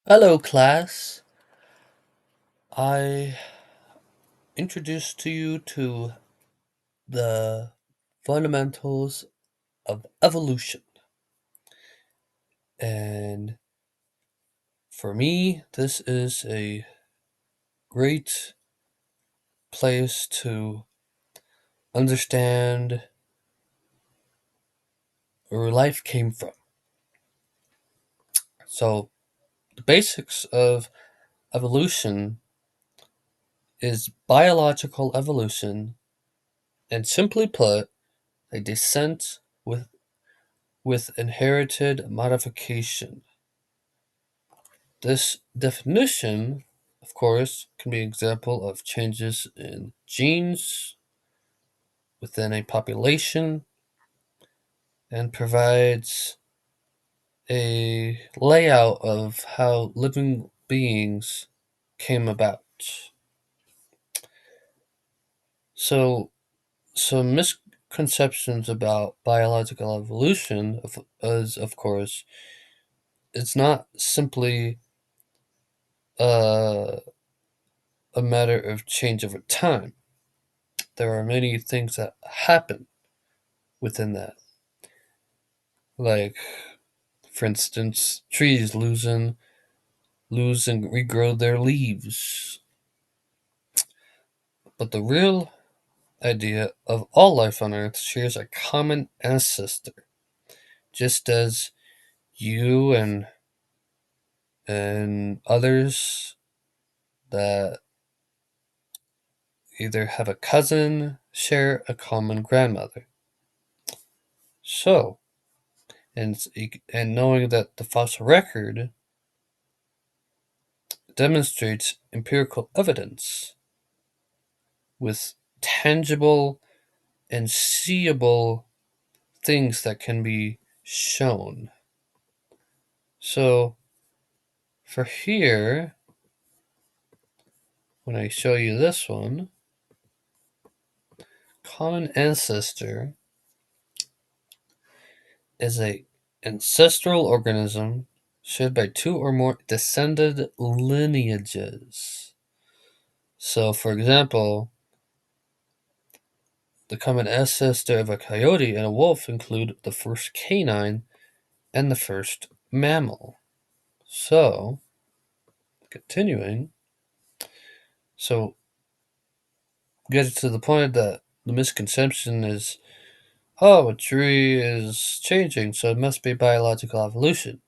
Hello, class. I introduced to you to the fundamentals of evolution. And for me, this is a great place to understand where life came from. So, the basics of evolution is biological evolution, and simply put, a descent with inherited modification. This definition, of course, can be an example of changes in genes within a population and provides a layout of how living beings came about. So, some misconceptions about biological evolution is, of course, it's not simply uh, a matter of change over time. There are many things that happen within that. Like, for instance, trees lose and regrow their leaves. But the real idea of all life on Earth shares a common ancestor, just as you and others that either have a cousin share a common grandmother. So, and and knowing that the fossil record demonstrates empirical evidence with tangible and seeable things that can be shown. So for here, when I show you this one, common ancestor is a ancestral organism shared by two or more descended lineages. So for example, the common ancestor of a coyote and a wolf include the first canine and the first mammal. So, continuing, so get to the point that the misconception is, oh, a tree is changing, so it must be biological evolution.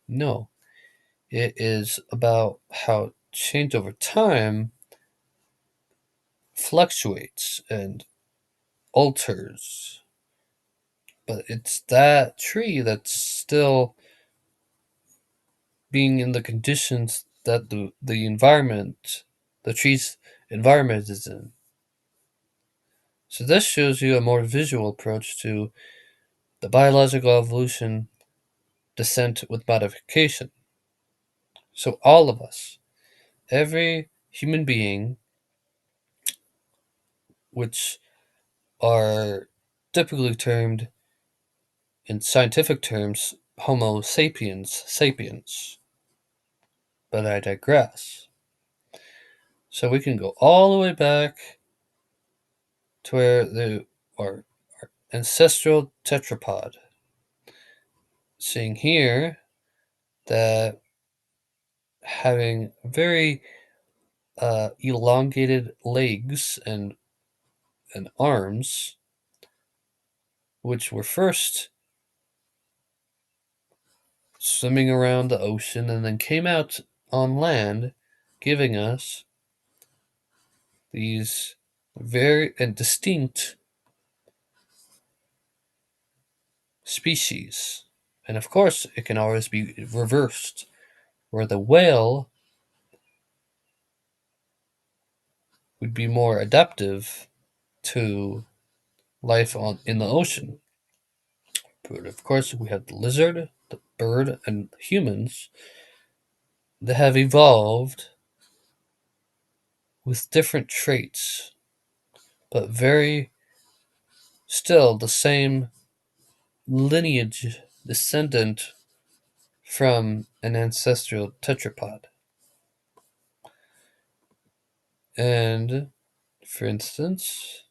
No, it is about how change over time fluctuates and alters. But it's that tree that's still being in the conditions that the tree's environment is in. So this shows you a more visual approach to the biological evolution descent with modification. So all of us, every human being, which are typically termed in scientific terms Homo sapiens, but I digress. So we can go all the way back to where our ancestral tetrapod. Seeing here that having very elongated legs and arms, which were first swimming around the ocean and then came out on land, giving us these very and distinct species. And of course, it can always be reversed, where the whale would be more adaptive to life in the ocean. But of course, we have the lizard, the bird, and humans that have evolved with different traits, but very still the same lineage descendant from an ancestral tetrapod. And, for instance,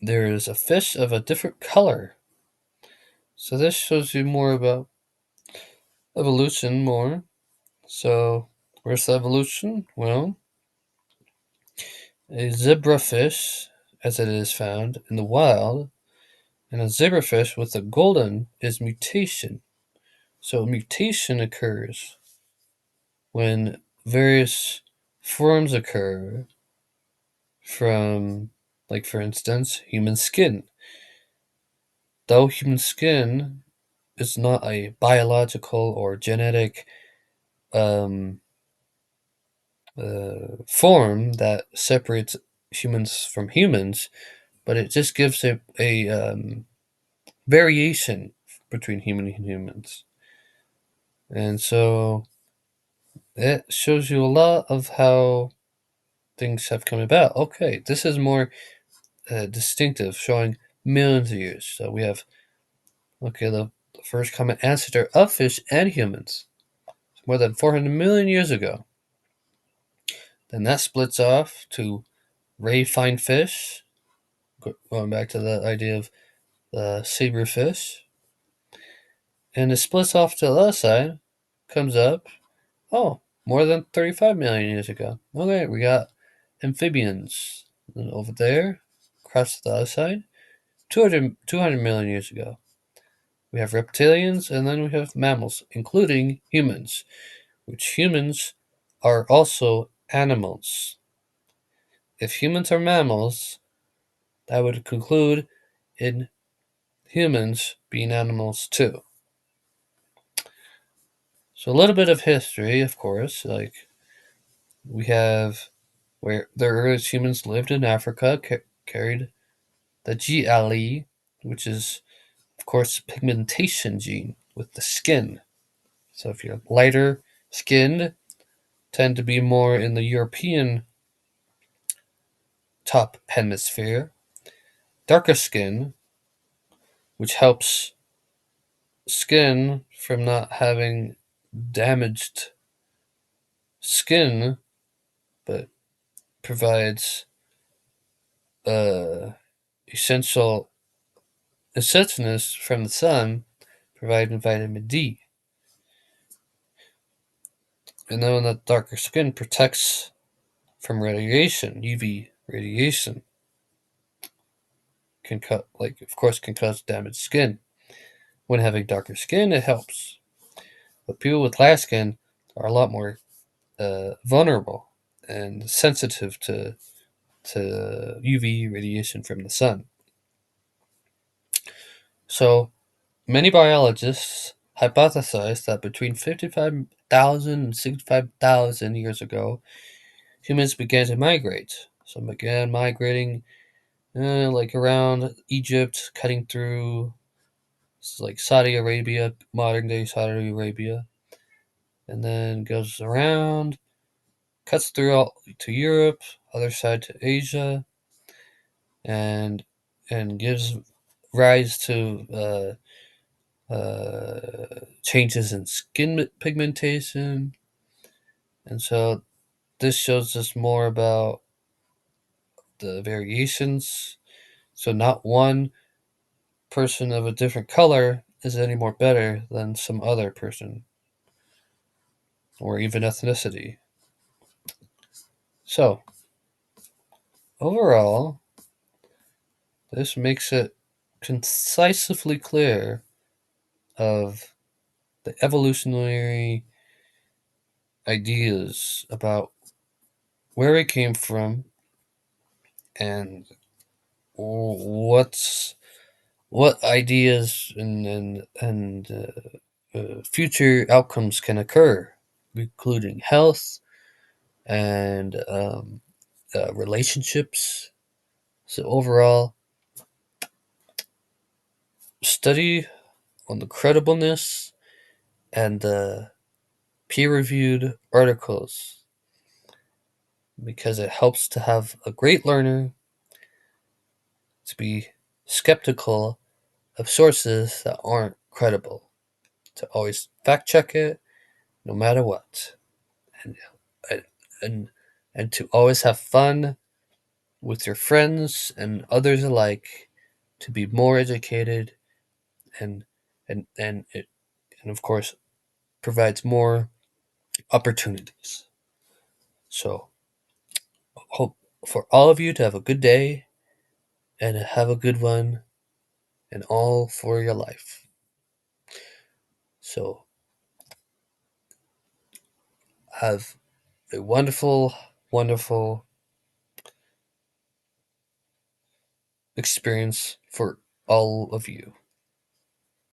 there is a fish of a different color. So this shows you more about evolution more. So, where's the evolution? Well, a zebrafish, as it is found in the wild, and a zebrafish with a golden is mutation. So mutation occurs when various forms occur from, like for instance, human skin. Though human skin is not a biological or genetic um, form that separates humans from humans, but it just gives a variation between human and humans. And so it shows you a lot of how things have come about. Okay, this is more distinctive, showing millions of years. So we have, okay, the first common ancestor of fish and humans, more than 400 million years ago. Then that splits off to ray fine fish, going back to the idea of the saberfish. And it splits off to the other side, comes up, oh, more than 35 million years ago. Okay, we got amphibians. And over there, across to the other side, 200 million years ago. We have reptilians, and then we have mammals, including humans, which humans are also animals. If humans are mammals, that would conclude in humans being animals too. So a little bit of history, of course, like we have where the earliest humans lived in Africa, carried the G allele, which is, of course, pigmentation gene with the skin. So if you're lighter skinned, tend to be more in the European top hemisphere. Darker skin, which helps skin from not having damaged skin, but provides uh, essential essentialness from the sun, providing vitamin D. And then that darker skin protects from radiation, UV radiation, can cut like of course can cause damaged skin. When having darker skin, it helps, but people with light skin are a lot more vulnerable and sensitive to UV radiation from the sun. So many biologists hypothesize that between 55,000 and 65,000 years ago, humans began to migrate. Some began migrating like around Egypt, cutting through like Saudi Arabia, modern day Saudi Arabia, and then goes around, cuts through all to Europe, other side to Asia, and gives rise to changes in skin pigmentation. And so this shows us more about the variations. So not one person of a different color is any more better than some other person or even ethnicity. So overall, this makes it concisely clear of the evolutionary ideas about where it came from and what's what ideas and future outcomes can occur, including health and relationships. So overall, study on the credibleness and the peer-reviewed articles because it helps to have a great learner to be skeptical of sources that aren't credible. to always fact check it no matter what, and and and to always have fun with your friends and others alike, to be more educated, and it, and of course provides more opportunities. So hope for all of you to have a good day and have a good one and all for your life. So have a wonderful, wonderful experience for all of you.